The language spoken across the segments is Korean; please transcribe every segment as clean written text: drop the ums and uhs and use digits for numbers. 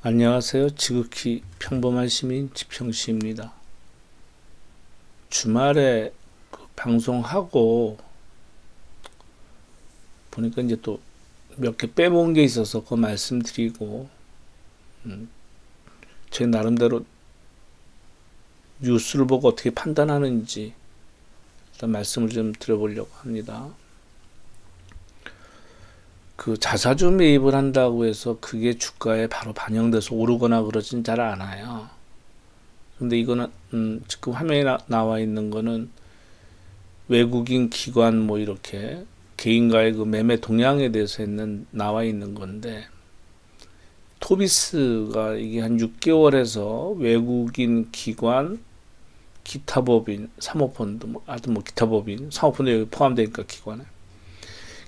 안녕하세요. 지극히 평범한 시민 지평시입니다. 주말에 방송하고 보니까 이제 또 몇 개 빼먹은 게 있어서 그거 말씀드리고, 제 나름대로 뉴스를 보고 어떻게 판단하는지 일단 말씀을 좀 드려보려고 합니다. 그 자사주 매입을 한다고 해서 그게 주가에 바로 반영돼서 오르거나 그러진 잘 않아요. 근데 이거는 지금 화면에 나와 있는 거는 외국인 기관 뭐 이렇게 개인과의 그 매매 동향에 대해서 나와 있는 건데, 토비스가 이게 한 6개월에서 외국인 기관, 기타 법인, 사모펀드, 하여튼 기타 법인, 사모펀드 여기 포함되니까 기관에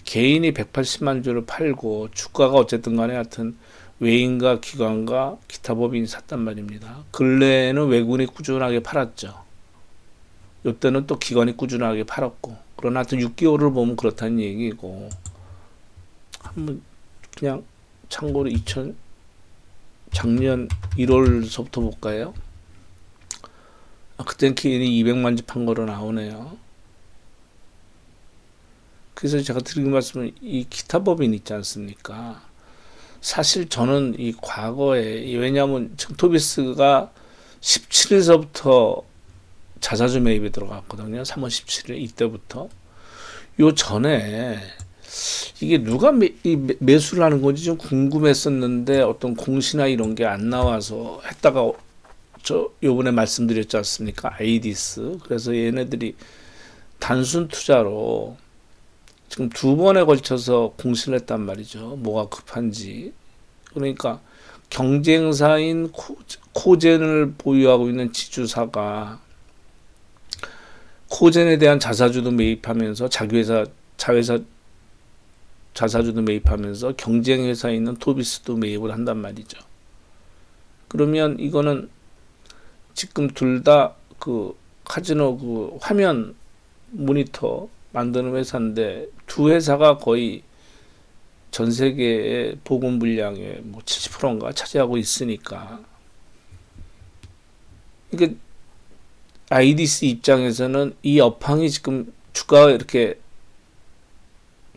개인이 180만 주를 팔고 주가가 어쨌든 간에 하여튼 외인과 기관과 기타 법인이 샀단 말입니다. 근래에는 외국인이 꾸준하게 팔았죠. 이때는 또 기관이 꾸준하게 팔았고, 그러나 하여튼 6개월을 보면 그렇다는 얘기고, 한번 그냥 참고로 작년 1월서부터 볼까요? 그때는 개인이 200만 주 판 거로 나오네요. 그래서 제가 드린 말씀은 이 기타 법인 있지 않습니까? 사실 저는 이 과거에, 왜냐하면 지금 토비스가 17일서부터 자사주 매입에 들어갔거든요. 3월 17일 이때부터. 요 전에 이게 누가 매수를 하는 건지 좀 궁금했었는데 어떤 공시나 이런 게 안 나와서 했다가 저 요번에 말씀드렸지 않습니까? 아이디스. 그래서 얘네들이 단순 투자로 지금 2번에 걸쳐서 공시를 했단 말이죠. 뭐가 급한지. 그러니까 경쟁사인 코젠을 보유하고 있는 지주사가 코젠에 대한 자사주도 매입하면서 자회사 자사주도 매입하면서 경쟁회사에 있는 토비스도 매입을 한단 말이죠. 그러면 이거는 지금 둘 다 그 카지노 그 화면 모니터 만드는 회사인데, 두 회사가 거의 전 세계의 보급 물량의 뭐 70%인가 차지하고 있으니까, 이게 아이디스 입장에서는 이 업황이 지금 주가가 이렇게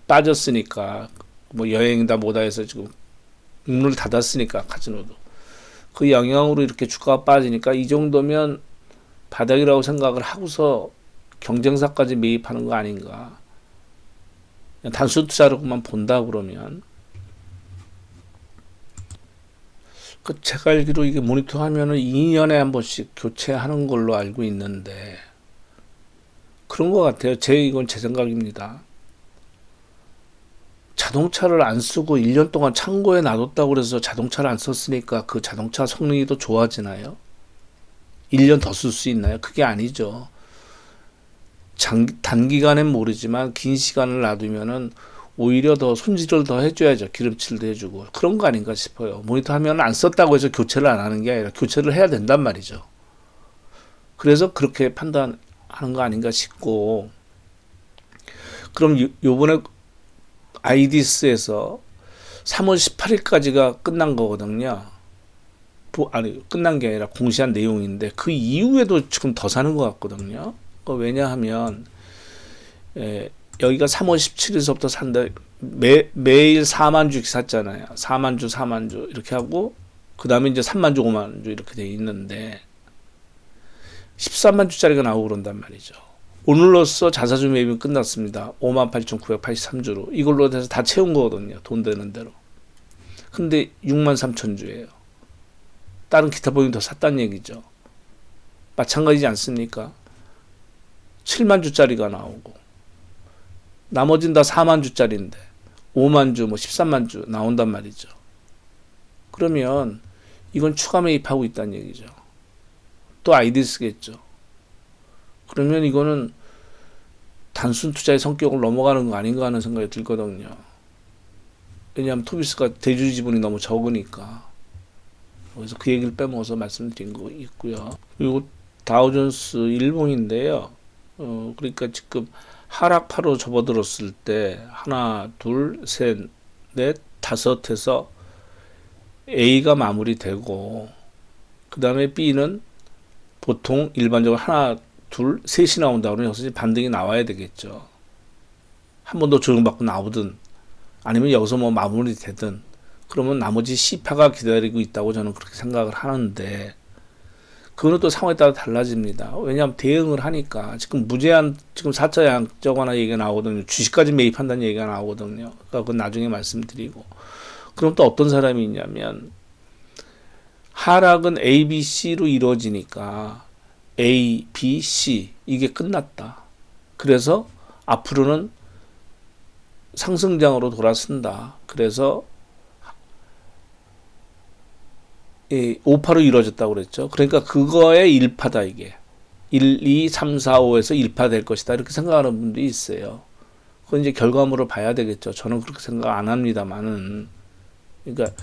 빠졌으니까, 뭐 여행이다 뭐다 해서 지금 문을 닫았으니까 카지노도 그 영향으로 이렇게 주가가 빠지니까 이 정도면 바닥이라고 생각을 하고서 경쟁사까지 매입하는 거 아닌가. 단순 투자로만 본다 그러면, 제가 알기로 이게 모니터 하면은 2년에 한 번씩 교체하는 걸로 알고 있는데 그런 것 같아요. 이건 제 생각입니다. 자동차를 안 쓰고 1년 동안 창고에 놔뒀다고 그래서 자동차를 안 썼으니까 그 자동차 성능이 더 좋아지나요? 1년 더 쓸 수 있나요? 그게 아니죠. 단기간엔 모르지만 긴 시간을 놔두면은 오히려 더 손질을 더 해줘야죠. 기름칠도 해주고. 그런 거 아닌가 싶어요. 모니터 화면을 안 썼다고 해서 교체를 안 하는 게 아니라 교체를 해야 된단 말이죠. 그래서 그렇게 판단하는 거 아닌가 싶고, 그럼 요번에 아이디스에서 3월 18일까지가 끝난 거거든요. 아니, 끝난 게 아니라 공시한 내용인데 그 이후에도 지금 더 사는 것 같거든요. 왜냐하면 여기가 3월 17일서부터 산다. 매일 4만 주씩 샀잖아요. 4만 주, 4만 주 이렇게 하고 그 다음에 이제 3만 주, 5만 주 이렇게 돼 있는데 13만 주짜리가 나오고 그런단 말이죠. 오늘로써 자사주 매입이 끝났습니다. 58,983주로 이걸로 돼서 다 채운 거거든요. 돈 되는 대로. 근데 6만 3천 주예요. 다른 기타 보험이 더 샀다는 얘기죠. 마찬가지지 않습니까? 7만 주짜리가 나오고 나머지는 다 4만 주짜리인데 5만 주, 뭐 13만 주 나온단 말이죠. 그러면 이건 추가 매입하고 있다는 얘기죠. 또 아이디스겠죠. 그러면 이거는 단순 투자의 성격을 넘어가는 거 아닌가 하는 생각이 들거든요. 왜냐하면 토비스가 대주 지분이 너무 적으니까. 그래서 그 얘기를 빼먹어서 말씀드린 거 있고요. 그리고 다우존스 일봉인데요. 그러니까 지금 하락파로 접어들었을 때 하나, 둘, 셋, 넷, 다섯 해서 A가 마무리되고 그 다음에 B는 보통 일반적으로 하나, 둘, 셋이 나온다 그러면 여기서 반등이 나와야 되겠죠. 한 번 더 조정받고 나오든 아니면 여기서 뭐 마무리되든 그러면 나머지 C파가 기다리고 있다고 저는 그렇게 생각을 하는데 그거는 또 상황에 따라 달라집니다. 왜냐하면 대응을 하니까 지금 무제한 지금 4차 양적 완화 얘기가 나오거든요. 주식까지 매입한다는 얘기가 나오거든요. 그러니까 그건 나중에 말씀드리고 그럼 또 어떤 사람이 있냐면 하락은 A, B, C로 이루어지니까 A, B, C 이게 끝났다. 그래서 앞으로는 상승장으로 돌아선다. 그래서 5파로 이루어졌다고 그랬죠. 그러니까 그거의 1파다 이게. 1, 2, 3, 4, 5에서 1파 될 것이다. 이렇게 생각하는 분들이 있어요. 그건 이제 결과물을 봐야 되겠죠. 저는 그렇게 생각 안 합니다만은. 그러니까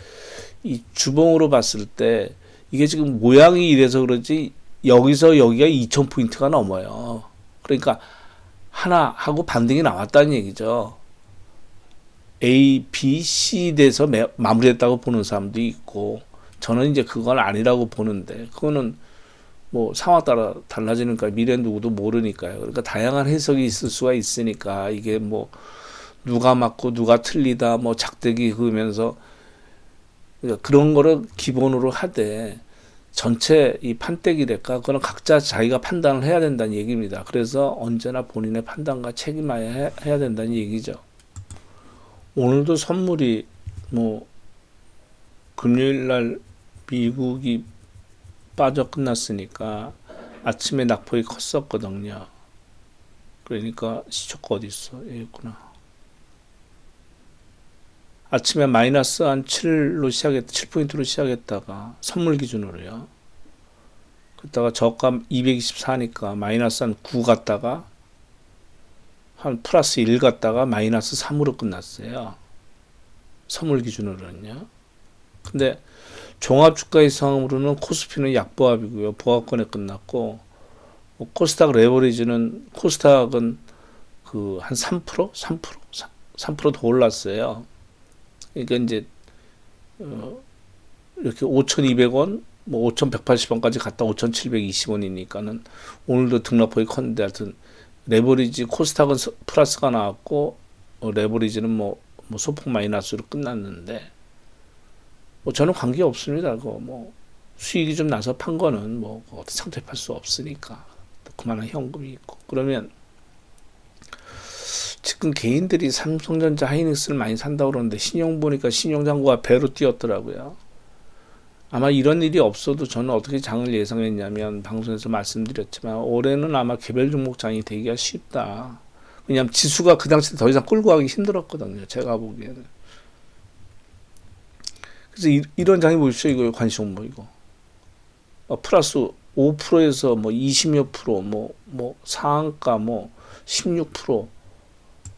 이 주봉으로 봤을 때 이게 지금 모양이 이래서 그러지 여기서 여기가 2000포인트가 넘어요. 그러니까 하나 하고 반등이 나왔다는 얘기죠. A, B, C 돼서 마무리했다고 보는 사람도 있고 저는 이제 그건 아니라고 보는데 그거는 뭐 상황 따라 달라지니까 미래는 누구도 모르니까요. 그러니까 다양한 해석이 있을 수가 있으니까 이게 뭐 누가 맞고 누가 틀리다 뭐 작대기 그으면서 그러니까 그런 거를 기본으로 하되 전체 이 판때기랄까 그거는 각자 자기가 판단을 해야 된다는 얘기입니다. 그래서 언제나 본인의 판단과 책임해야 해야 된다는 얘기죠. 오늘도 선물이 뭐 금요일 날 미국이 빠져 끝났으니까 아침에 낙폭이 컸었거든요. 그러니까 시초가 어디 있어? 여기 있구나. 아침에 마이너스 한 7로 7포인트로 시작했다가 선물 기준으로요. 그러다가 저가 224니까 마이너스 한 9 갔다가 한 플러스 1 갔다가 마이너스 3으로 끝났어요. 선물 기준으로는요. 근데 종합주가의 상황으로는 코스피는 약보합이고요. 보합권에 끝났고 코스닥 레버리지는 코스닥은 그 한 3%? 3%더 올랐어요. 그러니까 이제 이렇게 5,200원, 뭐 5,180원까지 갔다 5,720원이니까는 오늘도 등락폭이 컸는데 하여튼 레버리지 코스닥은 플러스가 나왔고 레버리지는 뭐 소폭 마이너스로 끝났는데 뭐 저는 관계 없습니다. 뭐 수익이 좀 나서 판 거는 뭐 상태 팔 수 없으니까 그만한 현금이 있고 그러면 지금 개인들이 삼성전자 하이닉스를 많이 산다고 그러는데 신용 보니까 신용잔고가 배로 뛰었더라고요. 아마 이런 일이 없어도 저는 어떻게 장을 예상했냐면 방송에서 말씀드렸지만 올해는 아마 개별 종목장이 되기가 쉽다. 왜냐하면 지수가 그 당시에 더 이상 끌고 가기 힘들었거든요. 제가 보기에는. 그래서 이런 장이 보십시오. 이거 관시종목 이거. 플러스 5%에서 뭐 20몇 프로, 뭐 상한가 뭐 16%.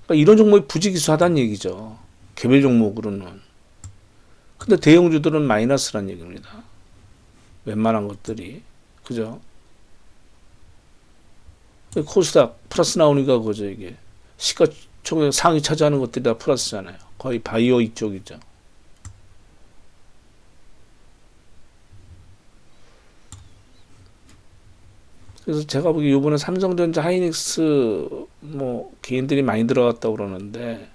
그러니까 이런 종목이 부지기수하다는 얘기죠. 개별 종목으로는. 근데 대형주들은 마이너스란 얘기입니다. 웬만한 것들이. 그죠? 코스닥 플러스 나오니까 그죠, 이게. 시가총액 상위 차지하는 것들이 다 플러스잖아요. 거의 바이오 이쪽이죠. 그래서 제가 보기 이번에 삼성전자 하이닉스 뭐 개인들이 많이 들어갔다고 그러는데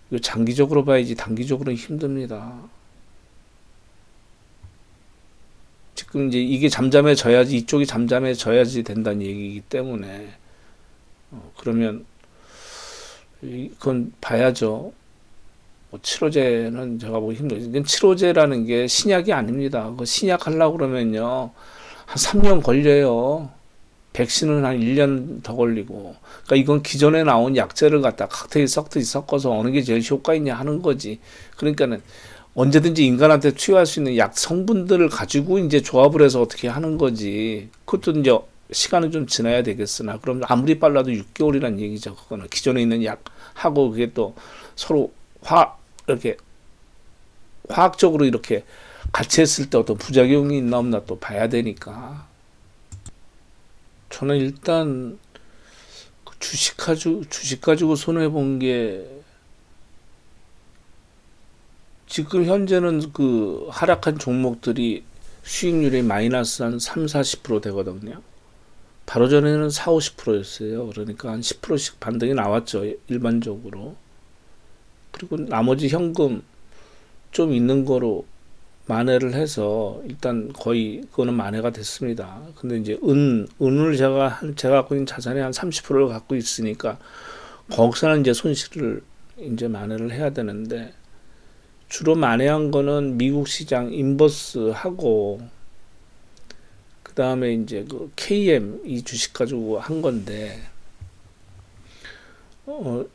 이거 장기적으로 봐야지 단기적으로는 힘듭니다. 지금 이제 이게 잠잠해져야지 이쪽이 잠잠해져야지 된다는 얘기이기 때문에 그러면 이건 봐야죠. 뭐 치료제는 제가 보기 힘들어요. 이건 치료제라는 게 신약이 아닙니다. 그 신약 하려고 그러면요. 한 3년 걸려요. 백신은 한 1년 더 걸리고. 그러니까 이건 기존에 나온 약재를 갖다 칵테일 섞듯이 섞어서 어느 게 제일 효과 있냐 하는 거지. 그러니까는 언제든지 인간한테 투여할 수 있는 약 성분들을 가지고 이제 조합을 해서 어떻게 하는 거지. 그것도 이제 시간은 좀 지나야 되겠으나 그럼 아무리 빨라도 6개월이란 얘기죠. 그거는 기존에 있는 약하고 그게 또 서로 이렇게 화학적으로 이렇게 같이 했을 때 어떤 부작용이 있나 없나 또 봐야 되니까. 저는 일단 주식 가지고 손해 본 게 지금 현재는 그 하락한 종목들이 수익률이 마이너스 한 3, 40% 되거든요. 바로 전에는 4, 50%였어요. 그러니까 한 10%씩 반등이 나왔죠. 일반적으로. 그리고 나머지 현금 좀 있는 거로 만회를 해서 일단 거의 그거는 만회가 됐습니다. 근데 이제 은을 제가 갖고 있는 자산의 한 30%를 갖고 있으니까 거기서는 이제 손실을 이제 만회를 해야 되는데 주로 만회한 거는 미국 시장 인버스하고 그 다음에 이제 그 KM 이 주식 가지고 한 건데 요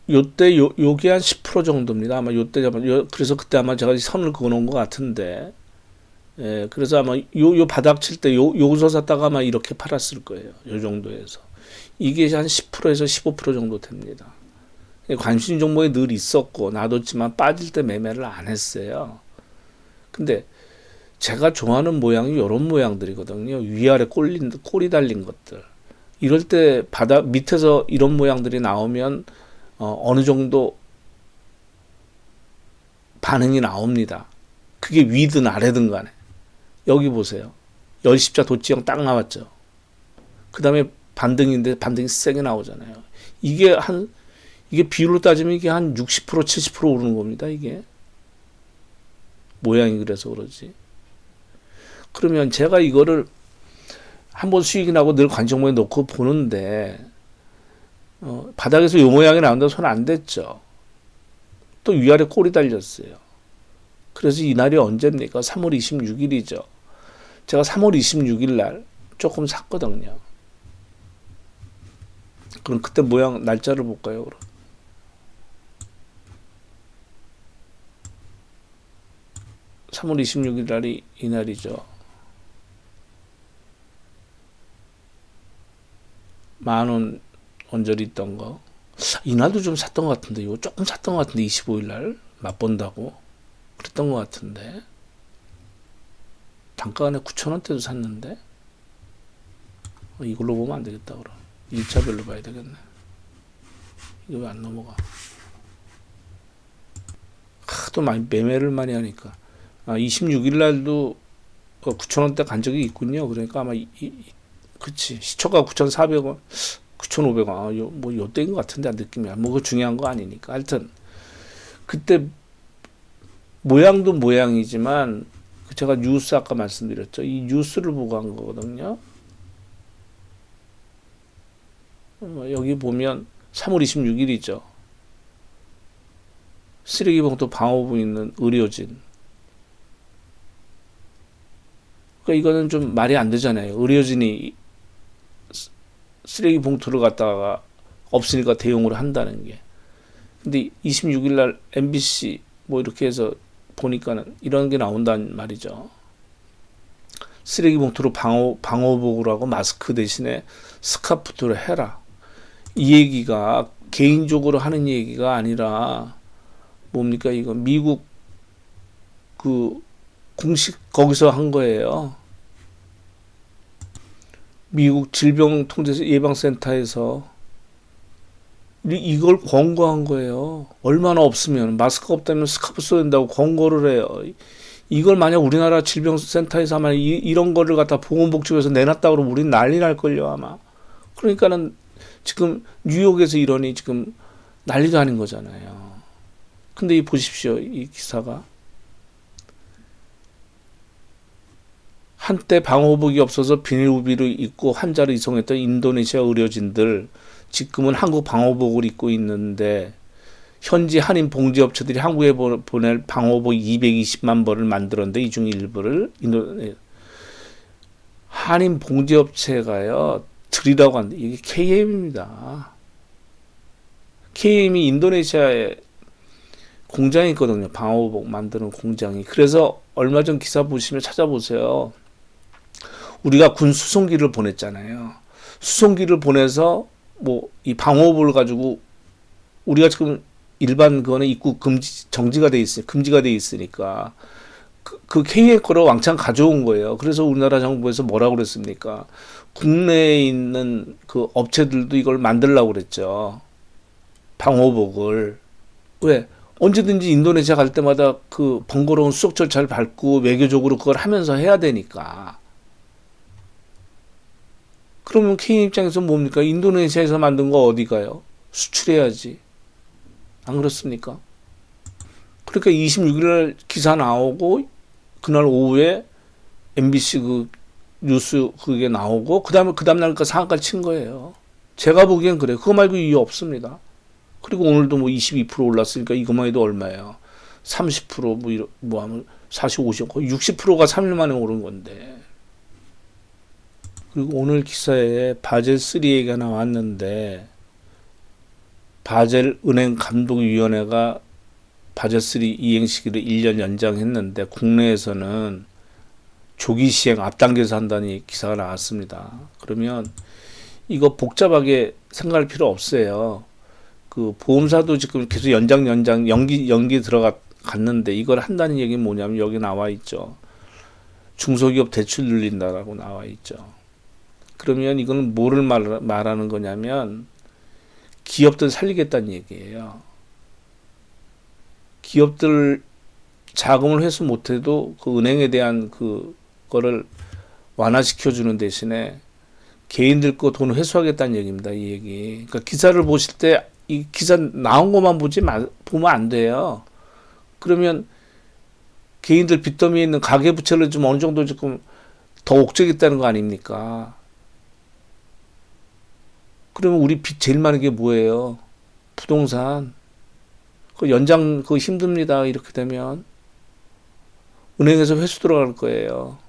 요때 요게 한 10% 정도입니다. 아마 요때 그래서 그때 아마 제가 선을 그어놓은 것 같은데, 예, 그래서 아마 요 바닥 칠 때 요서 샀다가 아마 이렇게 팔았을 거예요. 요 정도에서 이게 한 10%에서 15% 정도 됩니다. 관심 종목에 늘 있었고 놔뒀지만 빠질 때 매매를 안 했어요. 근데 제가 좋아하는 모양이 이런 모양들이거든요. 위아래 꼬리 달린 것들. 이럴 때 바닥 밑에서 이런 모양들이 나오면 어느 정도 반응이 나옵니다. 그게 위든 아래든 간에. 여기 보세요. 열십자 도치형 딱 나왔죠. 그 다음에 반등인데 반등이 세게 나오잖아요. 이게 비율로 따지면 이게 한 60%, 70% 오르는 겁니다. 이게. 모양이 그래서 그러지. 그러면 제가 이거를 한번 수익이 나고 늘 관심모에 놓고 보는데, 바닥에서 요 모양이 나온다고 손 안 댔죠. 또 위아래 꼬리 달렸어요. 그래서 이날이 언제입니까? 3월 26일이죠. 제가 3월 26일 날 조금 샀거든요. 그럼 그때 모양 날짜를 볼까요? 그럼. (3월 26일) 날이 이날이죠. 10,000원 언저리 있던 거. 이날도 좀 샀던 것 같은데, 이거 조금 샀던 것 같은데, 25일 날 맛본다고 그랬던 것 같은데, 단가간에 9,000원대도 샀는데, 이걸로 보면 안 되겠다. 그럼 1차별로 봐야 되겠네. 이거 왜 안 넘어가? 하도 많이 매매를 많이 하니까. 26일 날도 9,000원대 간 적이 있군요. 그러니까 아마 그치, 시초가 9,400원, 9,500원, 뭐 요때인 것 같은데 느낌이야. 뭐 그 중요한 거 아니니까. 하여튼 그때 모양도 모양이지만 제가 뉴스 아까 말씀드렸죠. 이 뉴스를 보고 한 거거든요. 여기 보면 3월 26일이죠. 쓰레기 봉투 방호부 있는 의료진. 그러니까 이거는 좀 말이 안 되잖아요. 의료진이 쓰레기 봉투를 갖다가 없으니까 대용으로 한다는 게. 근데 26일 날 MBC 뭐 이렇게 해서 보니까는 이런 게 나온단 말이죠. 쓰레기 봉투로 방호복을 하고 마스크 대신에 스카프를 해라. 이 얘기가 개인적으로 하는 얘기가 아니라 뭡니까? 이거 미국 그 공식 거기서 한 거예요. 미국 질병통제예방센터에서 이걸 권고한 거예요. 얼마나 없으면 마스크가 없다면 스카프 써야 된다고 권고를 해요. 이걸 만약 우리나라 질병센터에서 아마 이런 거를 갖다 보건복지부에서 내놨다 그러면 우린 난리 날걸요 아마. 그러니까는 지금 뉴욕에서 이러니 지금 난리도 아닌 거잖아요. 근데 보십시오. 이 기사가. 한때 방호복이 없어서 비닐우비를 입고 환자를 이송했던 인도네시아 의료진들 지금은 한국 방호복을 입고 있는데 현지 한인 봉지업체들이 한국에 보낼 방호복 220만 벌을 만들었는데 이 중 일부를 한인 봉지업체가요 드리라고 하는데 이게 KM입니다. KM이 인도네시아에 공장이 있거든요. 방호복 만드는 공장이. 그래서 얼마 전 기사 보시면 찾아보세요. 우리가 군 수송기를 보냈잖아요. 수송기를 보내서 뭐 이 방호복을 가지고 우리가 지금 일반 그거는 입국 금지가 돼 있으니까 그 KM 거를 왕창 가져온 거예요. 그래서 우리나라 정부에서 뭐라고 그랬습니까? 국내에 있는 그 업체들도 이걸 만들려고 그랬죠. 방호복을. 왜? 언제든지 인도네시아 갈 때마다 그 번거로운 수속 절차를 밟고 외교적으로 그걸 하면서 해야 되니까. 그러면 케인 입장에서 뭡니까? 인도네시아에서 만든 거 어디 가요? 수출해야지. 안 그렇습니까? 그러니까 26일 날 기사 나오고 그날 오후에 MBC 그 뉴스 그게 나오고 그 다음 날 상한가 친 거예요. 제가 보기엔 그래요. 그거 말고 이유 없습니다. 그리고 오늘도 뭐 22% 올랐으니까 이것만 해도 얼마예요? 30% 하면 40, 50, 거의 60%가 3일 만에 오른 건데. 그리고 오늘 기사에 바젤 3 얘기가 나왔는데 바젤 은행 감독위원회가 바젤 3 이행 시기를 1년 연장했는데 국내에서는 조기 시행 앞당겨서 한다는 기사가 나왔습니다. 그러면 이거 복잡하게 생각할 필요 없어요. 그 보험사도 지금 계속 연기 들어갔는데 이걸 한다는 얘기는 뭐냐면 여기 나와 있죠. 중소기업 대출 늘린다라고 나와 있죠. 그러면 이거는 뭐를 말하는 거냐면 기업들 살리겠다는 얘기예요. 기업들 자금을 회수 못해도 그 은행에 대한 그거를 완화시켜주는 대신에 개인들 거 돈 회수하겠다는 얘기입니다. 이 얘기. 그러니까 기사를 보실 때 이 기사 나온 것만 보면 안 돼요. 그러면 개인들 빚더미에 있는 가계부채를 좀 어느 정도 조금 더 옥죄겠다는 거 아닙니까? 그러면 우리 빚 제일 많은 게 뭐예요? 부동산. 그 연장 그거 힘듭니다. 이렇게 되면 은행에서 회수 들어갈 거예요.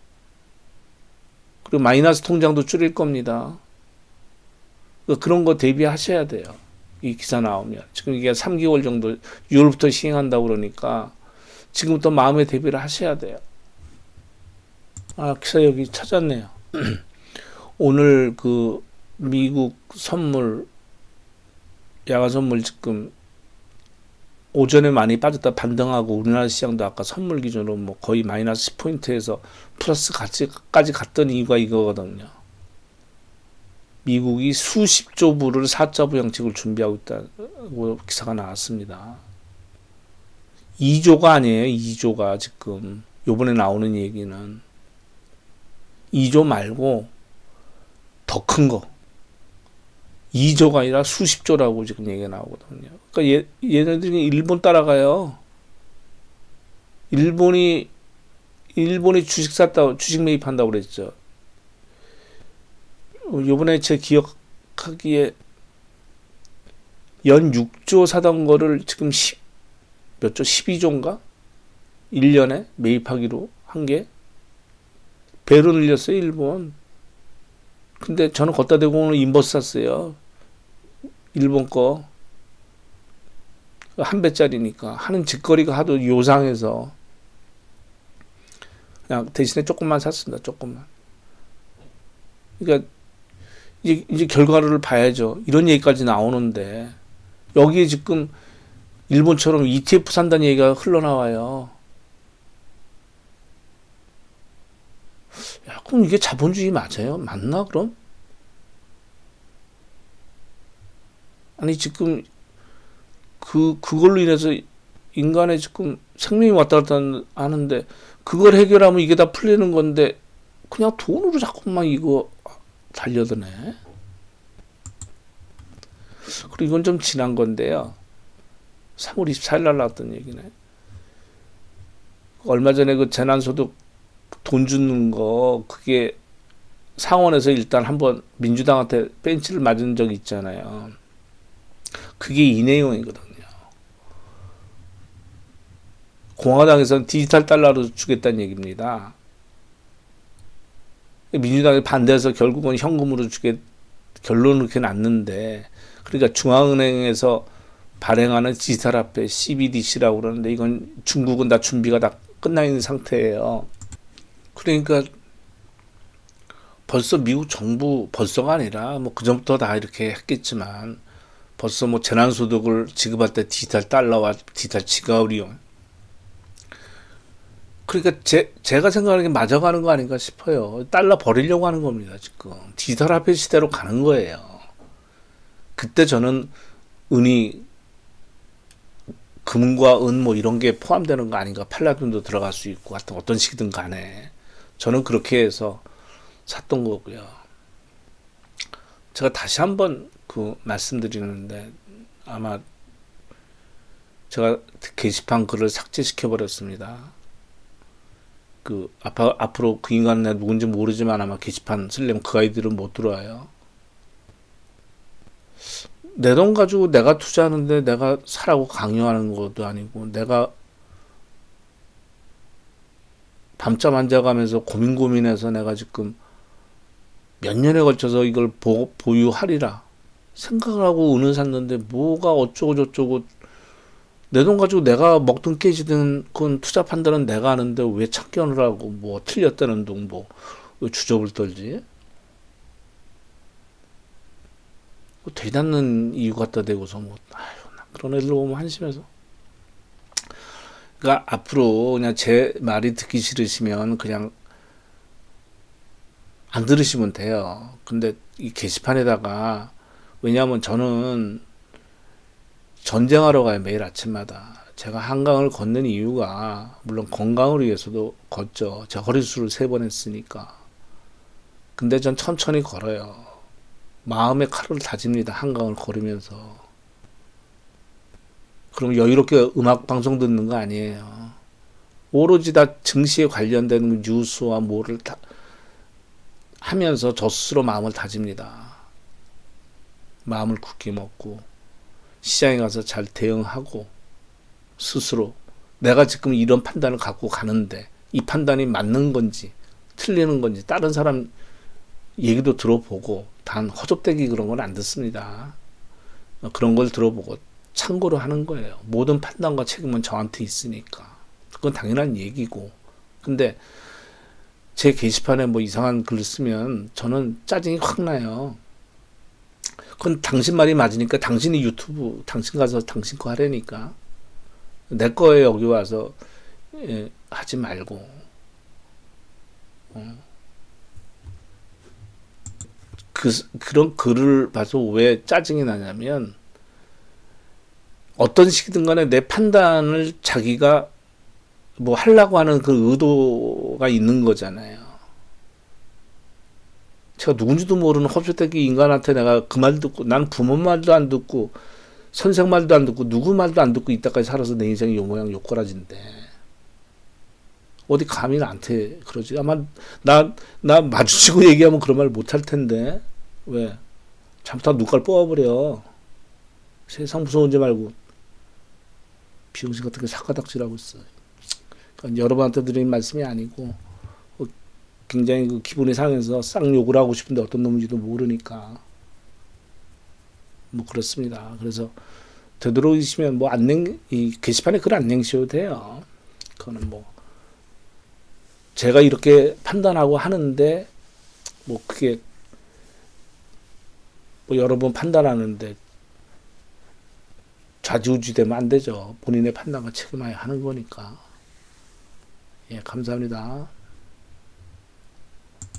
그리고 마이너스 통장도 줄일 겁니다. 그런 거 대비하셔야 돼요. 이 기사 나오면. 지금 이게 3개월 정도 6월부터 시행한다고 그러니까 지금부터 마음의 대비를 하셔야 돼요. 아, 기사 여기 찾았네요. 오늘 그 미국 선물, 야간 선물 지금 오전에 많이 빠졌다 반등하고 우리나라 시장도 아까 선물 기준으로 뭐 거의 마이너스 10포인트에서 플러스까지 갔던 이유가 이거거든요. 미국이 수십조 불을 4자부 형식을 준비하고 있다고 기사가 나왔습니다. 2조가 아니에요. 2조가 지금 요번에 나오는 얘기는 2조 말고 더 큰 거 2조가 아니라 수십조라고 지금 얘기가 나오거든요. 그러니까 얘네들이 일본 따라가요. 일본이 주식 매입한다고 그랬죠. 요번에 제 기억하기에 연 6조 사던 거를 지금 몇 조? 12조인가? 1년에 매입하기로 한 게 배로 늘렸어요, 일본. 근데 저는 걷다 대고 오늘 인버스 샀어요. 일본 거. 한 배짜리니까. 하는 짓거리가 하도 요상해서. 그냥 대신에 조금만 샀습니다, 조금만. 그러니까, 이제 결과를 봐야죠. 이런 얘기까지 나오는데, 여기에 지금 일본처럼 ETF 산다는 얘기가 흘러나와요. 야, 그럼 이게 자본주의 맞아요? 맞나, 그럼? 아니, 지금, 그걸로 인해서 인간의 지금 생명이 왔다 갔다 하는데, 그걸 해결하면 이게 다 풀리는 건데, 그냥 돈으로 자꾸만 이거 달려드네. 그리고 이건 좀 지난 건데요. 3월 24일 날 나왔던 얘기네. 얼마 전에 그 재난소득 돈 주는 거, 그게 상원에서 일단 한번 민주당한테 벤치를 맞은 적이 있잖아요. 그게 이 내용이거든요. 공화당에서는 디지털 달러로 주겠다는 얘기입니다. 민주당이 반대해서 결국은 현금으로 결론을 그렇게 났는데, 그러니까 중앙은행에서 발행하는 디지털 화폐 CBDC라고 그러는데 이건 중국은 다 준비가 다 끝나 있는 상태예요. 그러니까 벌써 미국 정부 벌써가 아니라 뭐 그전부터 다 이렇게 했겠지만 벌써 뭐 재난소득을 지급할 때 디지털 달러와 디지털 지갑이요. 그러니까 제가 생각하는 게 맞아가는 거 아닌가 싶어요. 달러 버리려고 하는 겁니다. 지금 디지털 화폐 시대로 가는 거예요. 그때 저는 은이 금과 은 뭐 이런 게 포함되는 거 아닌가? 팔라듐도 들어갈 수 있고 하여튼 어떤 식이든 간에 저는 그렇게 해서 샀던 거고요. 제가 다시 한번 그 말씀드리는데 아마 제가 게시판 글을 삭제시켜 버렸습니다. 그 앞으로 그 인간은 내가 누군지 모르지만 아마 게시판 쓰려면 그 아이들은 못 들어와요. 내 돈 가지고 내가 투자하는데 내가 사라고 강요하는 것도 아니고 내가 밤잠 안 자가면서 고민해서 내가 지금 몇 년에 걸쳐서 이걸 보유하리라 생각을 하고 은을 샀는데 뭐가 어쩌고 저쩌고 내 돈 가지고 내가 먹든 깨지든 그건 투자 판단은 내가 하는데 왜 참견을 하고 뭐 틀렸다는 둥 뭐 주접을 떨지? 뭐 되지 않는 이유 갖다 대고서 뭐 아유 나 그런 애들 보면 한심해서. 그러니까 앞으로 그냥 제 말이 듣기 싫으시면 그냥 안 들으시면 돼요. 근데 이 게시판에다가 왜냐하면 저는 전쟁하러 가요. 매일 아침마다. 제가 한강을 걷는 이유가 물론 건강을 위해서도 걷죠. 제가 허리수를 3번 했으니까. 근데 전 천천히 걸어요. 마음의 칼을 다집니다. 한강을 걸으면서. 그럼 여유롭게 음악 방송 듣는 거 아니에요. 오로지 다 증시에 관련된 뉴스와 뭐를 다 하면서 저 스스로 마음을 다집니다. 마음을 굳게 먹고 시장에 가서 잘 대응하고 스스로 내가 지금 이런 판단을 갖고 가는데 이 판단이 맞는 건지 틀리는 건지 다른 사람 얘기도 들어보고 단 허접대기 그런 건 안 듣습니다. 그런 걸 들어보고 참고로 하는 거예요. 모든 판단과 책임은 저한테 있으니까. 그건 당연한 얘기고. 근데 제 게시판에 뭐 이상한 글 쓰면 저는 짜증이 확 나요. 그건 당신 말이 맞으니까 당신이 유튜브 당신 가서 당신 거 하라니까. 내 거에 여기 와서 하지 말고. 그런 글을 봐서 왜 짜증이 나냐면 어떤 식이든 간에 내 판단을 자기가 뭐 하려고 하는 그 의도가 있는 거잖아요. 제가 누군지도 모르는 헛소대기 인간한테 내가 그 말 듣고 난 부모 말도 안 듣고 선생 말도 안 듣고 누구 말도 안 듣고 이때까지 살아서 내 인생이 요 모양 요 꼬라진데 어디 감히 나한테 그러지. 아마 나 마주치고 얘기하면 그런 말 못할 텐데 왜 잘못하면 눈깔 뽑아버려. 세상 무서운지 말고 비용신 같은 게 사과닥질하고 있어. 그러니까 여러분한테 드리는 말씀이 아니고 굉장히 그 기분이 상해서 쌍욕을 하고 싶은데 어떤 놈인지도 모르니까 뭐 그렇습니다. 그래서 되도록이시면 뭐 이 게시판에 글 안 남기셔도 돼요. 그거는 뭐 제가 이렇게 판단하고 하는데 뭐 그게 뭐 여러분 판단하는데 좌지우지 되면 안 되죠. 본인의 판단과 책임해야 하는 거니까. 예, 감사합니다.